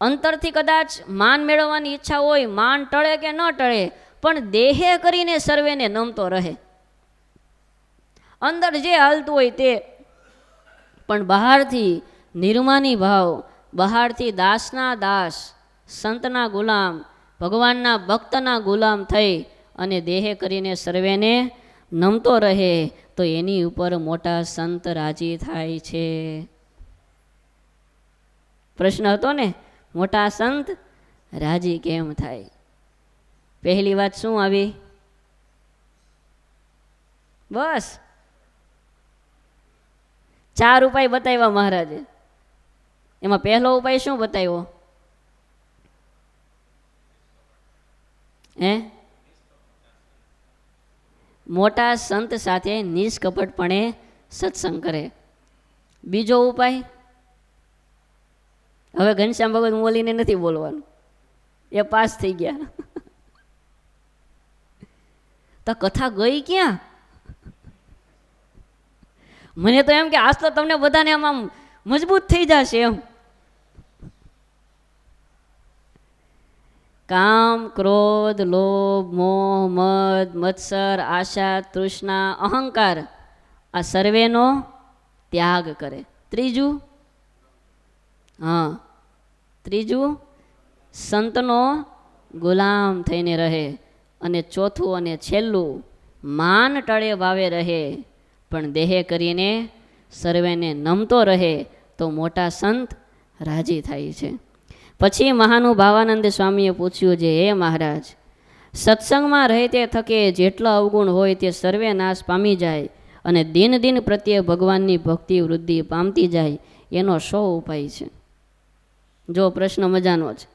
અંતરથી કદાચ માન મેળવવાની ઈચ્છા હોય, માન ટળે કે ન ટળે, પણ દેહે કરીને સર્વેને નમતો રહે. અંદર જે હાલતું હોય તે, પણ બહારથી નિર્માની ભાવ, બહારથી દાસના દાસ, સંતના ગુલામ, ભગવાનના ભક્તના ગુલામ થઈ અને દેહે કરીને સર્વેને નમતો રહે, તો એની ઉપર મોટા સંત રાજી થાય છે. પ્રશ્ન હતો ને, મોટા સંત રાજી કેમ થાય? પહેલી વાત શું આવી? બસ 4 ઉપાય બતાવ્યા મહારાજે. એમાં પહેલો ઉપાય શું બતાવ્યો? મોટા સંત સાથે નિષ્કપટપણે સત્સંગ કરે. બીજો ઉપાય, હવે ઘનશ્યામ ભગત બોલીને નથી બોલવાનું, એ પાસ થઈ ગયા. તો કથા ગઈ ક્યાં? મને તો એમ કે આજ તો તમને બધાને આમ મજબૂત થઈ જશે એમ. કામ, ક્રોધ, લોભ, મોહ, મદ, મત્સર, આશા, તૃષ્ણા, અહંકાર, આ સર્વેનો ત્યાગ કરે. ત્રીજું સંતનો ગુલામ થઈને રહે. અને ચોથું અને છેલ્લું, માન ટળે ભાવે રહે, પણ દેહે કરીને સર્વેને નમતો રહે, તો મોટા સંત રાજી થાય છે. પછી મહાનુભાવાનંદ સ્વામીએ પૂછ્યું છે, હે મહારાજ, સત્સંગમાં રહે તે થકે જેટલા અવગુણ હોય તે સર્વે નાશ પામી જાય અને દિન દિન પ્રત્યે ભગવાનની ભક્તિ વૃદ્ધિ પામતી જાય, એનો શો ઉપાય છે? જો પ્રશ્ન મજાનો છે.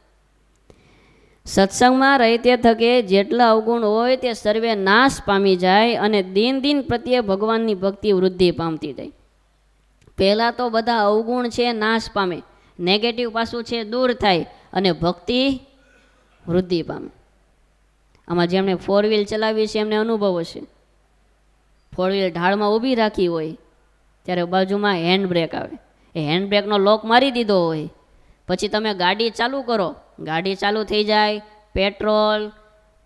સત્સંગમાં રહે તે થકે જેટલા અવગુણ હોય તે સર્વે નાશ પામી જાય અને દિન દિન પ્રત્યે ભગવાનની ભક્તિ વૃદ્ધિ પામતી જાય. પહેલાં તો બધા અવગુણ છે નાશ પામે, નેગેટિવ પાસું છે દૂર થાય અને ભક્તિ વૃદ્ધિ પામે. આમાં જેમણે 4 વ્હીલ ચલાવી છે એમને અનુભવ હશે. ફોર વ્હીલ ઢાળમાં ઊભી રાખી હોય ત્યારે બાજુમાં હેન્ડ બ્રેક આવે, એ હેન્ડ બ્રેકનો લોક મારી દીધો હોય, પછી તમે ગાડી ચાલુ કરો, ગાડી ચાલુ થઈ જાય, પેટ્રોલ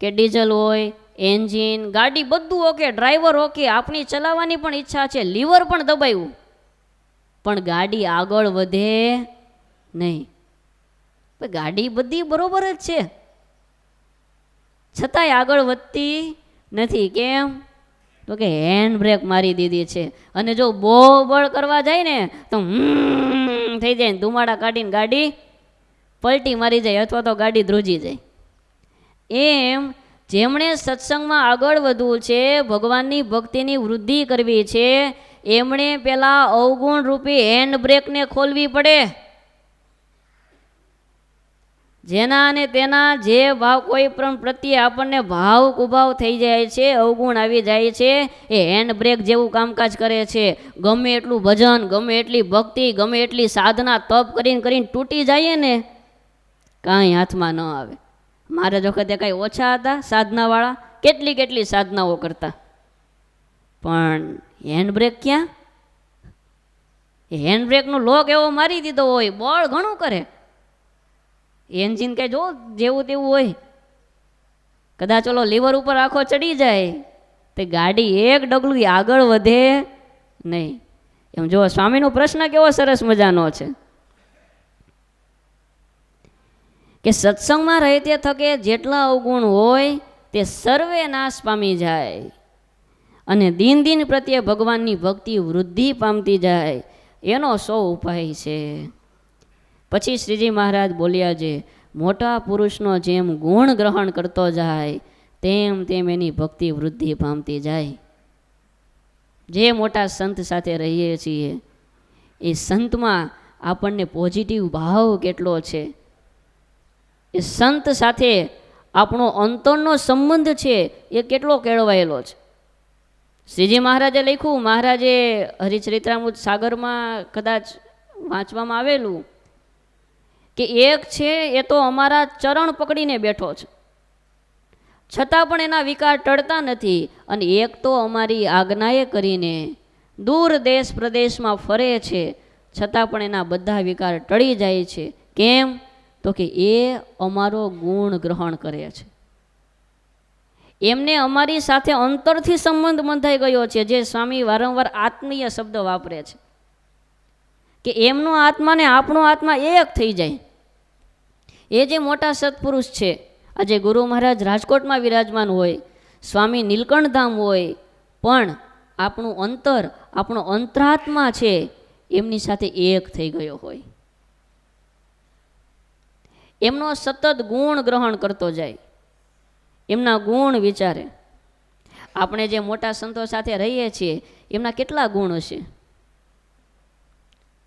કે ડીઝલ હોય, એન્જિન, ગાડી બધું ઓકે, ડ્રાઈવર ઓકે, આપણી ચલાવવાની પણ ઈચ્છા છે, લીવર પણ દબાવ્યું, પણ ગાડી આગળ વધે નહીં. ગાડી બધી બરોબર જ છે, છતાંય આગળ વધતી નથી. કેમ? તો કે હેન્ડ બ્રેક મારી દીધી છે. અને જો બહુ બળ કરવા જાય ને તો થઈ જાય ને ધુમાડા કાઢીને ગાડી પલટી મારી જાય અથવા તો ગાડી ધ્રુજી જાય. એમ જેમણે સત્સંગમાં આગળ વધવું છે, ભગવાનની ભક્તિની વૃદ્ધિ કરવી છે, એમણે પેલા અવગુણ રૂપી હેન્ડ બ્રેકને ખોલવી પડે. જેના અને તેના જે ભાવ કોઈ પણ પ્રત્યે આપણને ભાવ કુભાવ થઈ જાય છે, અવગુણ આવી જાય છે, એ હેન્ડ બ્રેક જેવું કામકાજ કરે છે. ગમે એટલું ભજન, ગમે એટલી ભક્તિ, ગમે એટલી સાધના તપ કરીને કરીને તૂટી જાય ને કાંઈ હાથમાં ન આવે. મારે જ વખતે કાંઈ ઓછા હતા સાધનાવાળા, કેટલી કેટલી સાધનાઓ કરતા, પણ હેન્ડ બ્રેક ક્યાં? હેન્ડ બ્રેકનો લોક એવો મારી દીધો હોય, બળ ઘણું કરે, એન્જિન કઈ જો જેવું તેવું હોય, કદાચ ઓલો લીવર ઉપર આખો ચડી જાય તો ગાડી એક ડગલું આગળ વધે નહીં. એમ જો સ્વામીનો પ્રશ્ન કેવો સરસ મજાનો છે કે સત્સંગમાં રહે તે થકે જેટલા અવગુણ હોય તે સર્વે નાશ પામી જાય અને દિન દિન પ્રત્યે ભગવાનની ભક્તિ વૃદ્ધિ પામતી જાય, એનો સૌ ઉપાય છે. પછી શ્રીજી મહારાજ બોલ્યા છે, મોટા પુરુષનો જેમ ગુણ ગ્રહણ કરતો જાય તેમ તેમ એની ભક્તિ વૃદ્ધિ પામતી જાય. જે મોટા સંત સાથે રહીએ છીએ એ સંતમાં આપણને પોઝિટિવ ભાવ કેટલો છે, એ સંત સાથે આપણો અંતરનો સંબંધ છે એ કેટલો કેળવાયેલો છે. શ્રીજી મહારાજે લખ્યું, મહારાજે હરિચરિત્રામૃત સાગરમાં કદાચ વાંચવામાં આવેલું કે એક છે એ તો અમારા ચરણ પકડીને બેઠો છે, છતાં પણ એના વિકાર ટળતા નથી, અને એક તો અમારી આજ્ઞાએ કરીને દૂર દેશ પ્રદેશમાં ફરે છે, છતાં પણ એના બધા વિકાર ટળી જાય છે. કેમ? તો કે એ અમારો ગુણ ગ્રહણ કરે છે. એમને અમારી સાથે અંતરથી સંબંધ બંધાઈ ગયો છે. જે સ્વામી વારંવાર આત્મીય શબ્દ વાપરે છે કે એમનો આત્મા ને આપણો આત્મા એક થઈ જાય. એ જે મોટા સત્પુરુષ છે, આજે ગુરુ મહારાજ રાજકોટમાં વિરાજમાન હોય, સ્વામી નીલકંઠધામ હોય, પણ આપણું અંતર, આપણો અંતરાત્મા છે એમની સાથે એક થઈ ગયો હોય. એમનો સતત ગુણ ગ્રહણ કરતો જાય, એમના ગુણ વિચારે. આપણે જે મોટા સંતો સાથે રહીએ છીએ એમના કેટલા ગુણ હશે?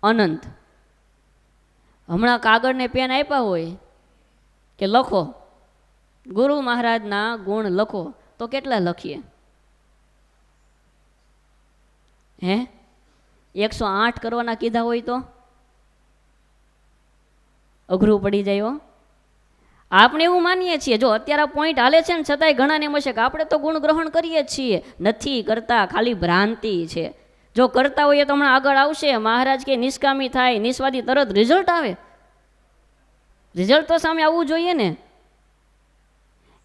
અનંત. હમણાં કાગળને પેન આપ્યા હોય કે લખો, ગુરુ મહારાજના ગુણ લખો, તો કેટલા લખીએ? હે 108 કરવાના કીધા હોય તો અઘરું પડી જાય. આપણે એવું માનીએ છીએ, જો અત્યારે પોઈન્ટ હાલે છે ને છતાંય ઘણાને એમ હશે કે આપણે તો ગુણ ગ્રહણ કરીએ જ છીએ. નથી કરતા, ખાલી ભ્રાંતિ છે. જો કરતા હોઈએ તો હમણાં આગળ આવશે. મહારાજ કે નિષ્કામી થાય, નિસ્વાદી, તરત રિઝલ્ટ આવે. રિઝલ્ટ તો સામે આવવું જોઈએ ને.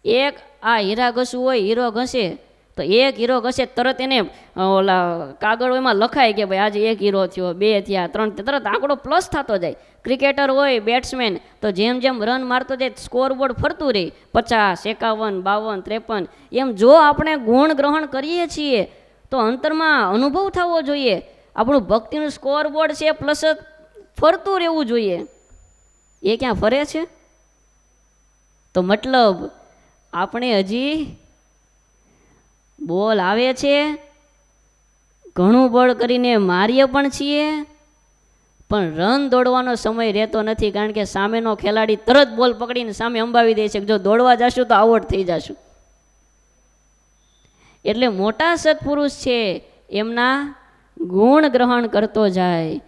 એક આ હીરા ઘસવું હોય, હીરો ઘસે તો એક હીરો ઘસે તરત એને ઓલા કાગળ એમાં લખાય કે ભાઈ આજે એક હીરો થયો, 2 થયા, 3, તરત આંકડો પ્લસ થતો જાય. ક્રિકેટર હોય, બેટ્સમેન, તો જેમ જેમ રન મારતો જાય સ્કોરબોર્ડ ફરતું રહે, 50, 51, 52, 53. એમ જો આપણે ગુણ ગ્રહણ કરીએ છીએ તો અંતરમાં અનુભવ થવો જોઈએ. આપણું ભક્તિનું સ્કોરબોર્ડ છે પ્લસ ફરતું રહેવું જોઈએ. એ ક્યાં ફરે છે? તો મતલબ આપણે હજી બોલ આવે છે, ઘણું બળ કરીને મારીએ પણ છીએ, પણ રન દોડવાનો સમય રહેતો નથી. કારણ કે સામેનો ખેલાડી તરત બોલ પકડીને સામે અંબાવી દે છે કે જો દોડવા જશું તો આઉટ થઈ જશું. એટલે મોટા સત્પુરુષ છે એમના ગુણ ગ્રહણ કરતો જાય.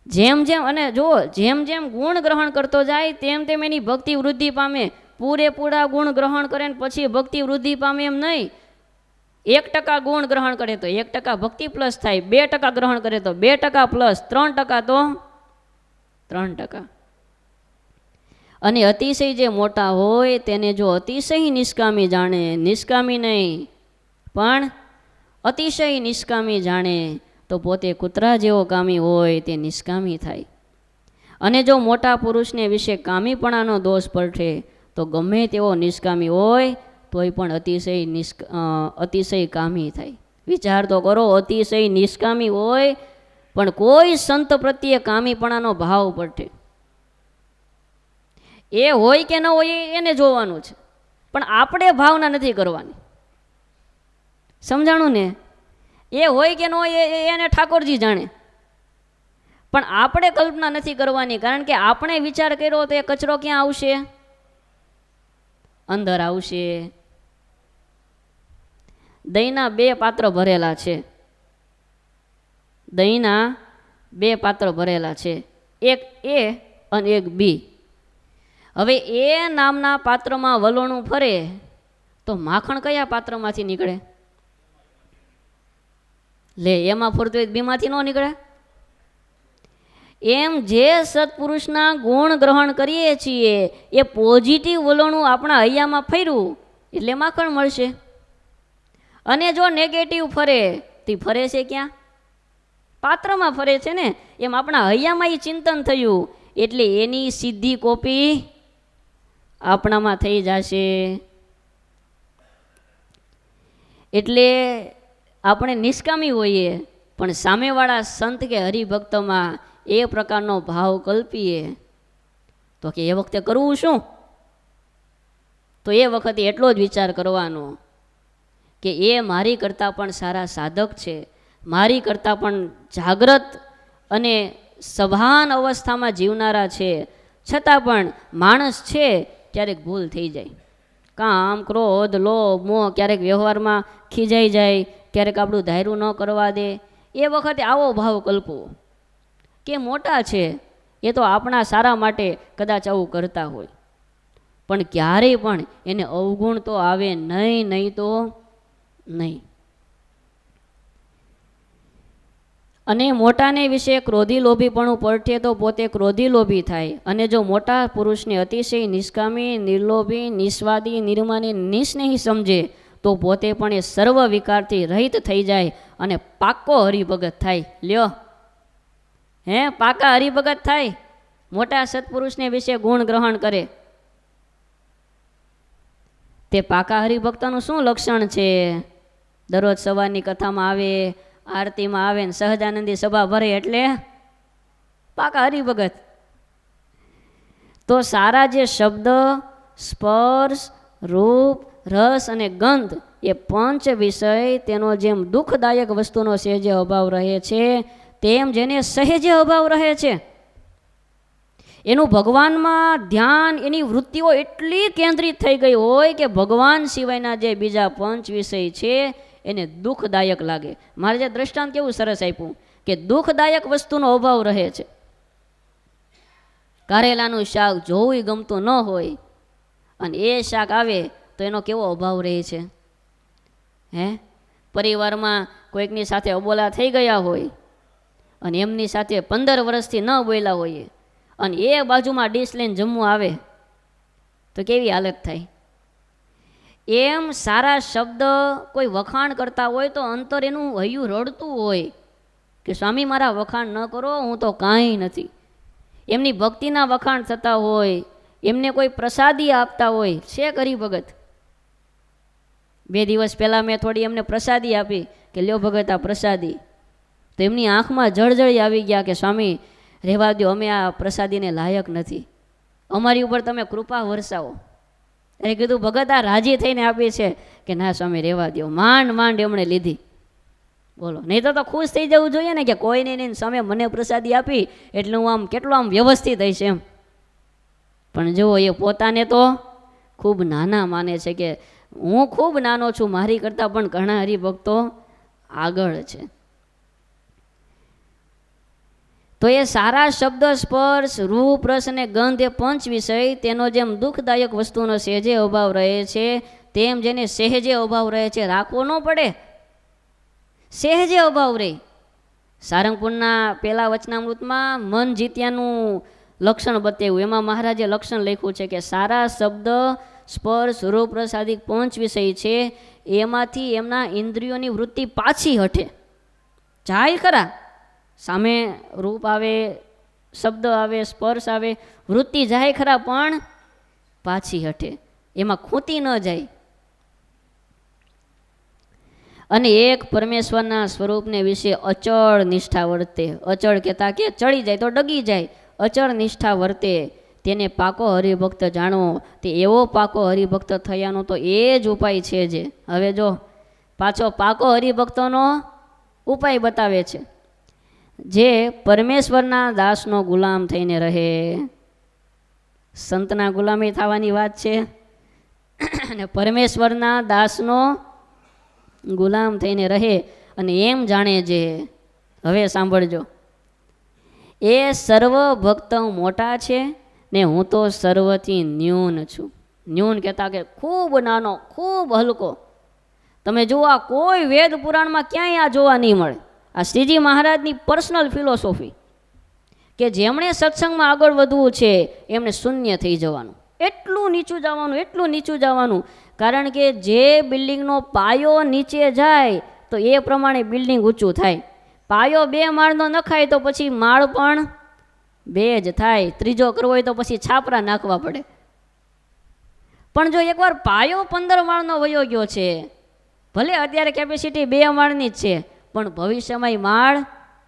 જેમ જેમ અને જો જેમ જેમ ગુણ ગ્રહણ કરતો જાય તેમ તેમ એની ભક્તિ વૃદ્ધિ પામે. પૂરેપૂરા ગુણ ગ્રહણ કરે ને પછી ભક્તિ વૃદ્ધિ પામે એમ નહીં. 1% ગુણ ગ્રહણ કરે તો 1% ભક્તિ પ્લસ થાય, 2% ગ્રહણ કરે તો 2% પ્લસ, 3% તો 3%. અને અતિશય જે મોટા હોય તેને જો અતિશય નિષ્કામી જાણે, નિષ્કામી નહીં પણ અતિશય નિષ્કામી જાણે તો પોતે કૂતરા જેવો કામી હોય તે નિષ્કામી થાય. અને જો મોટા પુરુષને વિશે કામીપણાનો દોષ પડે તો ગમે તેવો નિષ્કામી હોય તોય પણ અતિશય કામી થાય. વિચાર તો કરો, અતિશય નિષ્કામી હોય પણ કોઈ સંત પ્રત્યે કામીપણાનો ભાવ પડે, એ હોય કે ન હોય એને જોવાનું છે, પણ આપણે ભાવના નથી કરવાની. સમજાણું ને? એ હોય કે ન હોય એને ઠાકોરજી જાણે, પણ આપણે કલ્પના નથી કરવાની. કારણ કે આપણે વિચાર કર્યો તો એ કચરો ક્યાં આવશે? અંદર આવશે. દહીંના 2 પાત્ર ભરેલા છે, દહીંના 2 પાત્ર ભરેલા છે, એક એ અને એક બી. હવે એ નામના પાત્રમાં વલોણું ફરે તો માખણ કયા પાત્રમાંથી નીકળે? લે, એમાં ફરતું હોય બીમાંથી ન નીકળે. એમ જે સત્પુરુષના ગુણ ગ્રહણ કરીએ છીએ એ પોઝિટિવ વલણું આપણા હૈયામાં ફર્યું એટલે માખણ મળશે. અને જો નેગેટિવ ફરે તો ફરે છે ક્યાં? પાત્રમાં ફરે છે ને. એમ આપણા હૈયામાં એ ચિંતન થયું એટલે એની સીધી કોપી આપણામાં થઈ જશે. એટલે આપણે નિષ્કામી હોઈએ પણ સામેવાળા સંત કે હરિભક્તમાં એ પ્રકારનો ભાવ કલ્પીએ તો કે એ વખતે કરવું શું? તો એ વખતે એટલો જ વિચાર કરવાનો કે એ મારી કરતાં પણ સારા સાધક છે, મારી કરતાં પણ જાગ્રત અને સભાન અવસ્થામાં જીવનારા છે, છતાં પણ માણસ છે ક્યારેક ભૂલ થઈ જાય. કામ, ક્રોધ, લોભ, મોહ, ક્યારેક વ્યવહારમાં ખીજાઈ જાય, ક્યારેક આપણું ધાર્યું ન કરવા દે. એ વખતે આવો ભાવ કલ્પવો કે મોટા છે એ તો આપણા સારા માટે કદાચ આવું કરતા હોય, પણ ક્યારેય પણ એને અવગુણ તો આવે નહીં, નહીં તો નહીં. અને મોટાને વિશે ક્રોધી લોભીપણું પડે તો પોતે ક્રોધી લોભી થાય. અને જો મોટા પુરુષને અતિશય નિષ્કામી, નિર્લોભી, નિસ્વાદી, નિર્માની, નિસ્નેહી સમજે તો પોતે પણ એ સર્વ વિકારથી રહિત થઈ જાય અને પાક્કો હરિભગત થાય. લ્યો, પાકા હરિભગત થાય. મોટા સત્પુરુષને વિશે ગુણ ગ્રહણ કરે તે પાકા હરિભક્તનું શું લક્ષણ છે? દરરોજ સવારની કથામાં આવે, આરતીમાં આવે ને સહજાનંદી સભા ભરે એટલે પાકા હરિભગત. તો સારા જે શબ્દ, સ્પર્શ, રૂપ, રસ અને ગંધ એ 5 વિષય તેનો જેમ દુઃખદાયક વસ્તુનો સહેજે અભાવ રહે છે તેમ જેને સહેજે અભાવ રહે છે એનું ભગવાનમાં ધ્યાન, એની વૃત્તિઓ એટલી કેન્દ્રિત થઈ ગઈ હોય કે ભગવાન સિવાયના જે બીજા 5 વિષય છે એને દુઃખદાયક લાગે. મારે જે દ્રષ્ટાંત કેવું સરસ આપ્યું કે દુઃખદાયક વસ્તુનો અભાવ રહે છે. કારેલાનું શાક જોવું ગમતું ન હોય અને એ શાક આવે તો એનો કેવો અભાવ રહે છે. પરિવારમાં કોઈકની સાથે અબોલા થઈ ગયા હોય અને એમની સાથે 15 વર્ષથી ન બોલ્યા હોઈએ અને એ બાજુમાં ડીશ લઈને જમવું આવે તો કેવી હાલત થાય. એમ સારા શબ્દ કોઈ વખાણ કરતા હોય તો અંતર એનું હૈયું રડતું હોય કે સ્વામી મારા વખાણ ન કરો, હું તો કાંઈ નથી. એમની ભક્તિના વખાણ થતા હોય, એમને કોઈ પ્રસાદી આપતા હોય. છે કરી ભગત, 2 દિવસ પહેલાં મેં થોડી એમને પ્રસાદી આપી કે લ્યો ભગત આ પ્રસાદી, તો એમની આંખમાં જળજળી આવી ગયા કે સ્વામી રહેવા દો, અમે આ પ્રસાદીને લાયક નથી, અમારી ઉપર તમે કૃપા વરસાવો. એને કીધું ભગત આ રાજી થઈને આપી છે કે ના સ્વામી રહેવા દો, માંડ માંડ એમણે લીધી. બોલો, નહીં તો ખુશ થઈ જવું જોઈએ ને કે કોઈ નહીં સામે મને પ્રસાદી આપી એટલે હું આમ કેટલો આમ વ્યવસ્થિત હઈશ એમ. પણ જુઓ એ પોતાને તો ખૂબ નાના માને છે કે હું ખૂબ નાનો છું, મારી કરતાં પણ ઘણા હરિભક્તો આગળ છે. તો એ સારા શબ્દ, સ્પર્શ, રૂપ, રસ અને ગંધ એ 5 વિષય તેનો જેમ દુઃખદાયક વસ્તુનો સહેજે અભાવ રહે છે તેમ જેને સહેજે અભાવ રહે છે રાખવો ન પડે, સહેજે અભાવ રહે. સારંગપુરના પહેલા વચનામૃતમાં મન જીત્યાનું લક્ષણ બતાવ્યું. એમાં મહારાજે લક્ષણ લખ્યું છે કે સારા શબ્દ સ્પર્શ રૂપ રસાદિક પંચ વિષય છે એમાંથી એમના ઇન્દ્રિયોની વૃત્તિ પાછી હટે, જાય ખરા, સામે રૂપ આવે, શબ્દ આવે, સ્પર્શ આવે, વૃત્તિ જાય ખરા પણ પાછી હટે, એમાં ખૂંતી ન જાય. અને એક પરમેશ્વરના સ્વરૂપને વિશે અચળ નિષ્ઠા વર્તે. અચળ કહેતા કે ચડી જાય તો ડગી જાય, અચળ નિષ્ઠા વર્તે તેને પાકો હરિભક્ત જાણવો. તે એવો પાકો હરિભક્ત થયાનો તો એ જ ઉપાય છે. જે હવે જો પાછો પાકો હરિભક્તોનો ઉપાય બતાવે છે. જે પરમેશ્વરના દાસનો ગુલામ થઈને રહે. સંતના ગુલામી થવાની વાત છે અને પરમેશ્વરના દાસનો ગુલામ થઈને રહે અને એમ જાણે જે, હવે સાંભળજો, એ સર્વ ભક્ત મોટા છે ને હું તો સર્વથી ન્યૂન છું. ન્યૂન કહેતા કે ખૂબ નાનો, ખૂબ હલકો. તમે જુઓ આ કોઈ વેદ પુરાણમાં ક્યાંય આ જોવા નહીં મળે. આ શ્રીજી મહારાજની પર્સનલ ફિલોસોફી કે જેમણે સત્સંગમાં આગળ વધવું છે એમણે શૂન્ય થઈ જવાનું, એટલું નીચું જવાનું, એટલું નીચું જવાનું. કારણ કે જે બિલ્ડિંગનો પાયો નીચે જાય તો એ પ્રમાણે બિલ્ડિંગ ઊંચું થાય. પાયો 2 માળનો નખાય તો પછી માળ પણ 2 જ થાય. ત્રીજો કરવો હોય તો પછી છાપરા નાખવા પડે. પણ જો એકવાર પાયો 15 માળનો વયો ગયો છે, ભલે અત્યારે કેપેસિટી 2 માળની જ છે પણ ભવિષ્યમાં માળ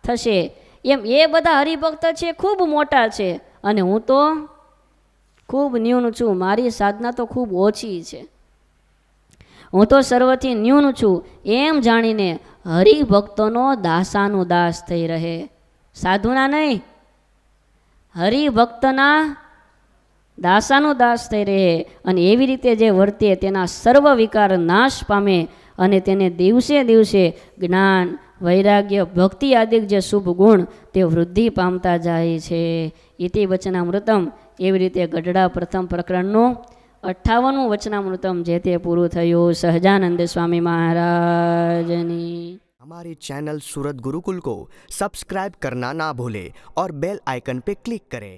થશે. એમ એ બધા હરિભક્ત છે ખૂબ મોટા છે અને હું તો ખૂબ ન્યૂન છું. મારી સાધના તો ખૂબ ઓછી છે, હું તો સર્વથી ન્યૂન છું. એમ જાણીને હરિભક્તોનો દાસાનું દાસ થઈ રહે, સાધુના નહીં, હરિભક્તના દાસાનું દાસ થઈ રહે. અને એવી રીતે જે વર્તે તેના સર્વ વિકાર નાશ પામે અને તેને દિવસે દિવસે જ્ઞાન, વૈરાગ્ય, ભક્તિ આદિ જે શુભ ગુણ તે વૃદ્ધિ પામતા જાય છે. ઇતિ વચનામૃતમ. એવી રીતે ગઢડા પ્રથમ પ્રકરણનું 58મું વચનામૃતમ જે તે પૂરું થયું. સહજાનંદ સ્વામી महाराजनी. हमारी चैनल सूरत गुरुकुल को सब्सक्राइब करना ना भूले और बेल आइकन पे क्लिक करें.